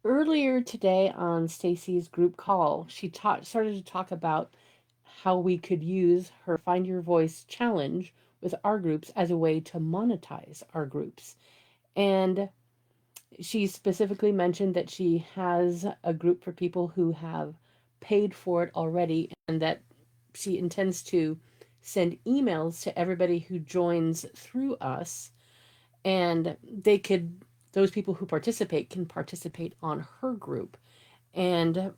Earlier today on Stacy's group call, she started to talk about how we could use her Find Your Voice challenge with our groups as a way to monetize our groups. And she specifically mentioned that she has a group for people who have paid for it already and that she intends to send emails to everybody who joins through us, and those people who participate can participate on her group. And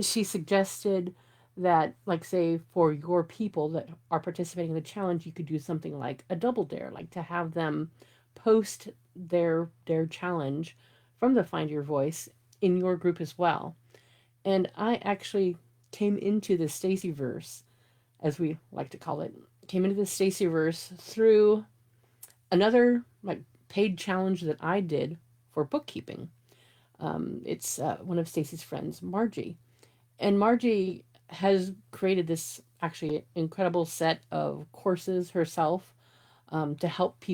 she suggested that, like, say for your people that are participating in the challenge, you could do something like a double dare, like to have them post their challenge from the Find Your Voice in your group as well. And I actually came into the Stacy verse, as we like to call it, came into the Stacy verse through another like paid challenge that I did for bookkeeping. It's one of Stacy's friends, Margie, and Margie has created this actually incredible set of courses herself, to help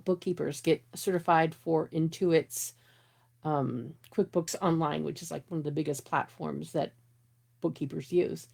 bookkeepers get certified for Intuit's QuickBooks Online, which is like one of the biggest platforms that bookkeepers use.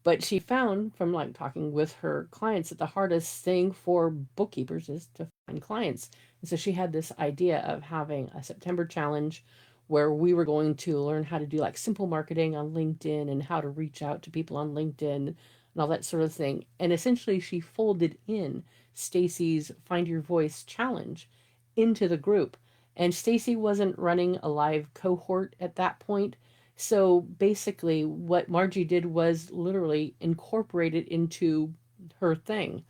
But she found from like talking with her clients that the hardest thing for bookkeepers is to find clients. And so she had this idea of having a September challenge where we were going to learn how to do like simple marketing on LinkedIn and how to reach out to people on LinkedIn and all that sort of thing. And essentially she folded in Stacy's Find Your Voice challenge into the group. And Stacy wasn't running a live cohort at that point. So basically, what Margie did was literally incorporate it into her thing.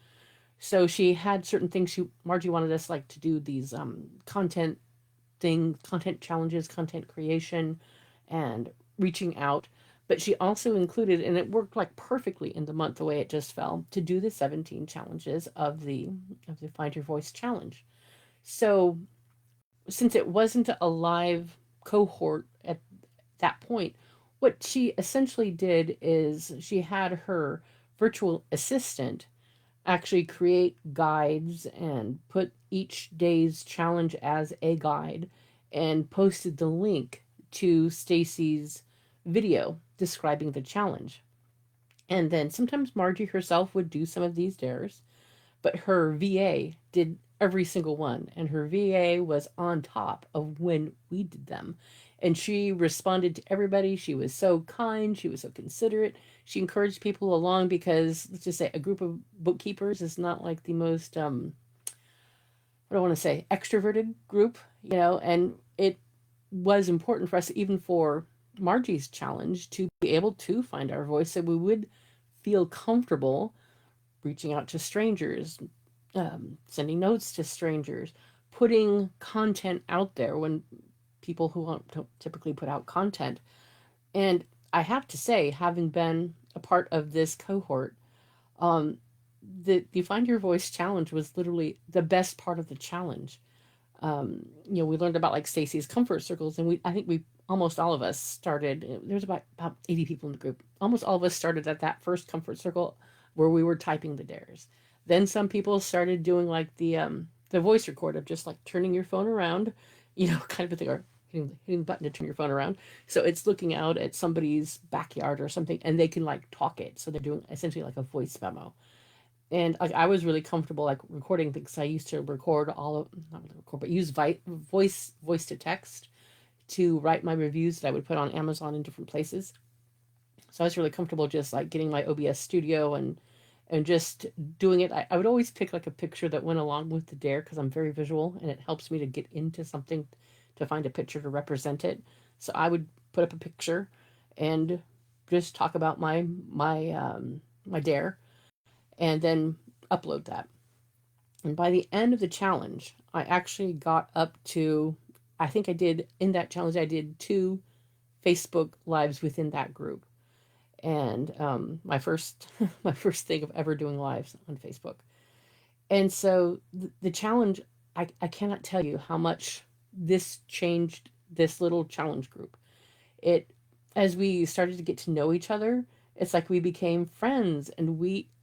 So she had certain things Margie wanted us like to do these content challenges, content creation, and reaching out. But she also included, and it worked like perfectly in the month the way it just fell, to do the 17 challenges of the Find Your Voice challenge. So since it wasn't a live cohort at that point, what she essentially did is she had her virtual assistant actually create guides and put each day's challenge as a guide and posted the link to Stacy's video describing the challenge. And then sometimes Margie herself would do some of these dares, but her VA did every single one, and her VA was on top of when we did them. And she responded to everybody. She was so kind, she was so considerate. She encouraged people along because, let's just say, a group of bookkeepers is not like the most what do I want to say, extroverted group, and it was important for us, even for Margie's challenge, to be able to find our voice so we would feel comfortable reaching out to strangers, sending notes to strangers, putting content out there when people who don't typically put out content. And I have to say, having been a part of this cohort, um, the Find Your Voice challenge was literally the best part of the challenge. We learned about like Stacy's comfort circles, and I think we almost all of us started. There's about 80 people in the group. Almost all of us started at that first comfort circle where we were typing the dares. Then some people started doing like the voice record of just like turning your phone around, kind of a thing, or hitting the button to turn your phone around. So it's looking out at somebody's backyard or something, and they can like talk it. So they're doing essentially like a voice memo. And like I was really comfortable like recording things. I used to record all of not really record, but use voice to text to write my reviews that I would put on Amazon in different places. So I was really comfortable just like getting my OBS studio and just doing it. I would always pick like a picture that went along with the dare because I'm very visual and it helps me to get into something, to find a picture to represent it. So I would put up a picture and just talk about my dare and then upload that. And by the end of the challenge, I actually got up to, I think I did, in that challenge, I did 2 Facebook lives within that group. And my first my first thing of ever doing lives on Facebook. And so the challenge, I cannot tell you how much this changed this little challenge group. It As we started to get to know each other, it's like we became friends, and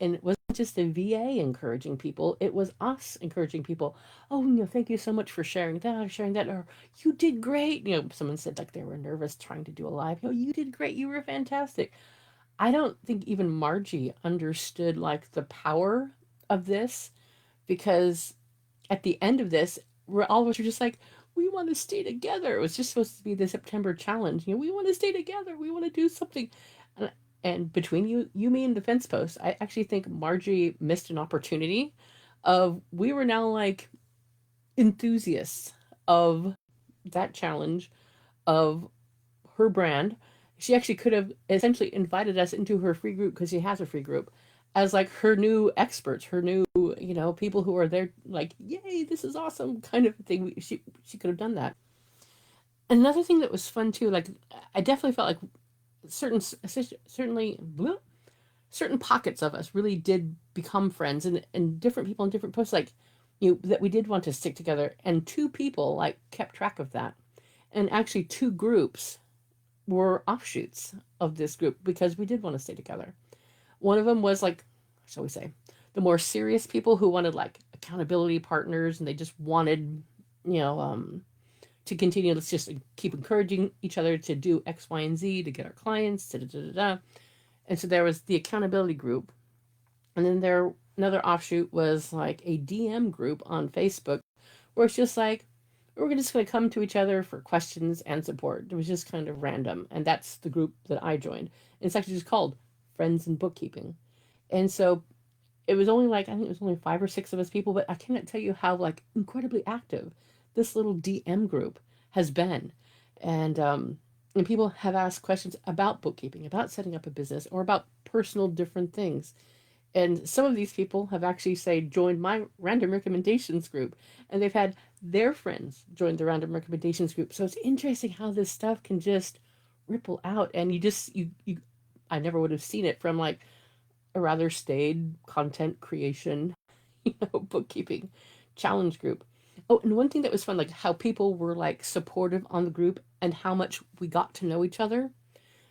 it wasn't just the VA encouraging people, it was us encouraging people. Oh, thank you so much for sharing that, or you did great. Someone said like they were nervous trying to do a live. You did great. You were fantastic. I don't think even Margie understood like the power of this, because at the end of this, we're all of us are just like, we want to stay together. It was just supposed to be the September challenge. We want to stay together. We want to do something. And, and between you, me, and the fence post, I actually think Margie missed an opportunity of we were now like enthusiasts of that challenge, of her brand. She actually could have essentially invited us into her free group, because she has a free group, as like her new experts, her new, people who are there, like, yay, this is awesome kind of thing. She could have done that. Another thing that was fun too, like I definitely felt like certainly certain pockets of us really did become friends, and different people in different posts, like that we did want to stick together, and two people like kept track of that, and actually two groups were offshoots of this group because we did want to stay together. One of them was like, shall we say, the more serious people who wanted like accountability partners, and they just wanted, you know, to continue. Let's just keep encouraging each other to do X, Y, and Z to get our clients. Da, da, da, da, da. And so there was the accountability group, and then another offshoot was like a DM group on Facebook, where it's just like, we're just going to come to each other for questions and support. It was just kind of random. And that's the group that I joined. It's actually just called Friends in Bookkeeping. And so it was only like, I think it was only 5 or 6 of us people, but I cannot tell you how like incredibly active this little DM group has been. And people have asked questions about bookkeeping, about setting up a business, or about personal different things. And some of these people have actually, say, joined my random recommendations group, and they've had their friends join the random recommendations group. So it's interesting how this stuff can just ripple out, and you I never would have seen it from like a rather staid content creation, bookkeeping challenge group. Oh, and one thing that was fun, like how people were like supportive on the group and how much we got to know each other.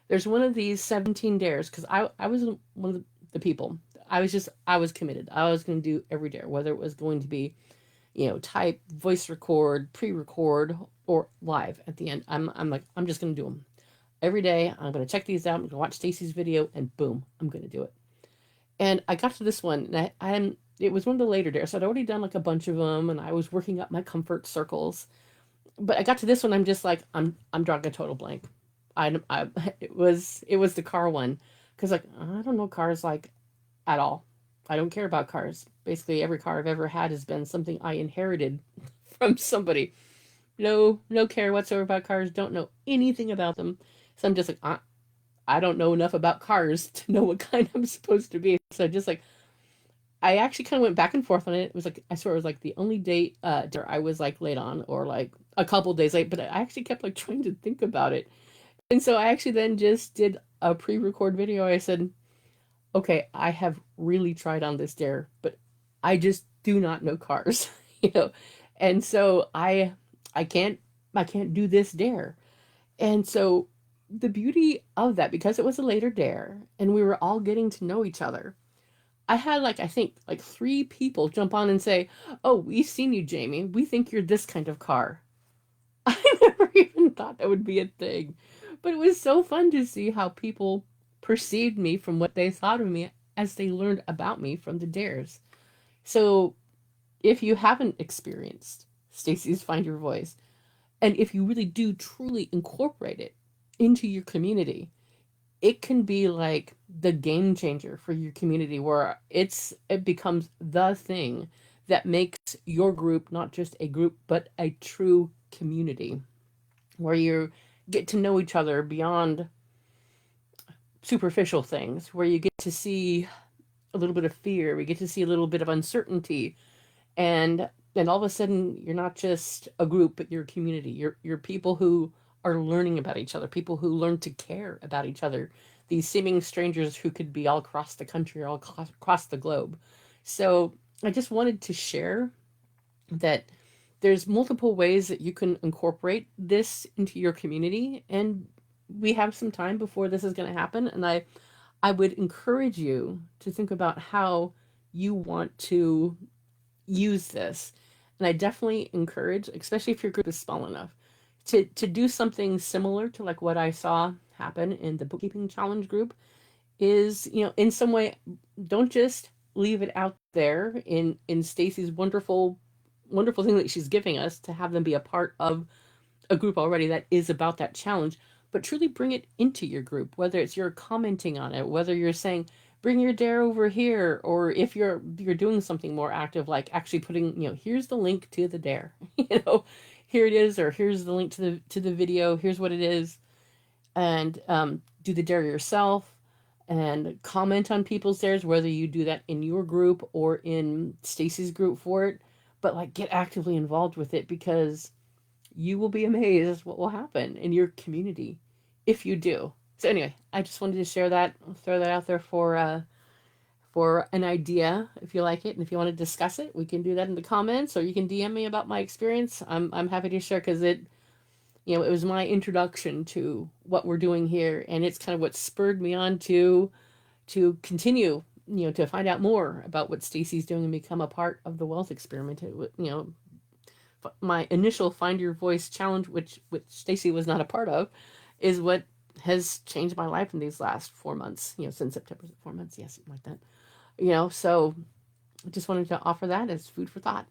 There's one of these 17 dares, because I was one of the people. I was committed. I was going to do every dare, whether it was going to be, type, voice record, pre-record, or live at the end. I'm like, I'm just going to do them every day. I'm going to check these out. I'm going to watch Stacey's video, and boom, I'm going to do it. And I got to this one, and it was one of the later dares. So I'd already done like a bunch of them, and I was working up my comfort circles. But I got to this one, I'm just like, I'm drawing a total blank. I it was the car one, because like I don't know cars like at all. I don't care about cars. Basically, every car I've ever had has been something I inherited from somebody. No care whatsoever about cars. Don't know anything about them. So I'm just like, I don't know enough about cars to know what kind I'm supposed to be. So just like, I actually kind of went back and forth on it. It was like, I swear it was like the only date I was like late on, or like a couple days late, but I actually kept like trying to think about it. And so I actually then just did a pre-record video. I said, okay, I have really tried on this dare, but I just do not know cars, you know. And so I can't I can't do this dare. And so the beauty of that, because it was a later dare and we were all getting to know each other, I had like, I think like 3 people jump on and say, "Oh, we've seen you, Jamie. We think you're this kind of car." I never even thought that would be a thing. But it was so fun to see how people perceived me from what they thought of me as they learned about me from the dares. So if you haven't experienced Stacey's Find Your Voice, and if you really do truly incorporate it into your community, it can be like the game changer for your community, where it becomes the thing that makes your group not just a group but a true community, where you get to know each other beyond superficial things, where you get to see a little bit of fear, we get to see a little bit of uncertainty, and then all of a sudden you're not just a group but you're a community. You're people who are learning about each other, people who learn to care about each other, these seeming strangers who could be all across the country or all across the globe. So I just wanted to share that there's multiple ways that you can incorporate this into your community, and we have some time before this is going to happen, and I would encourage you to think about how you want to use this. And I definitely encourage, especially if your group is small enough, to do something similar to like what I saw happen in the bookkeeping challenge group is, in some way, don't just leave it out there in Stacey's wonderful thing that she's giving us to have them be a part of a group already that is about that challenge, but truly bring it into your group, whether it's you're commenting on it, whether you're saying, bring your dare over here, or if you're doing something more active, like actually putting, here's the link to the dare, here it is, or here's the link to the video, here's what it is, and do the dare yourself and comment on people's dares, whether you do that in your group or in Stacey's group for it, but like get actively involved with it, because you will be amazed what will happen in your community if you do. So anyway, I just wanted to share that, throw that out there for an idea. If you like it and if you want to discuss it, we can do that in the comments, or you can DM me about my experience. I'm happy to share, because it was my introduction to what we're doing here, and it's kind of what spurred me on to continue, to find out more about what Stacey's doing and become a part of the wealth experiment. My initial Find Your Voice challenge, which Stacey was not a part of, is what has changed my life in these last 4 months. Since September, 4 months, yes, something like that. So I just wanted to offer that as food for thought.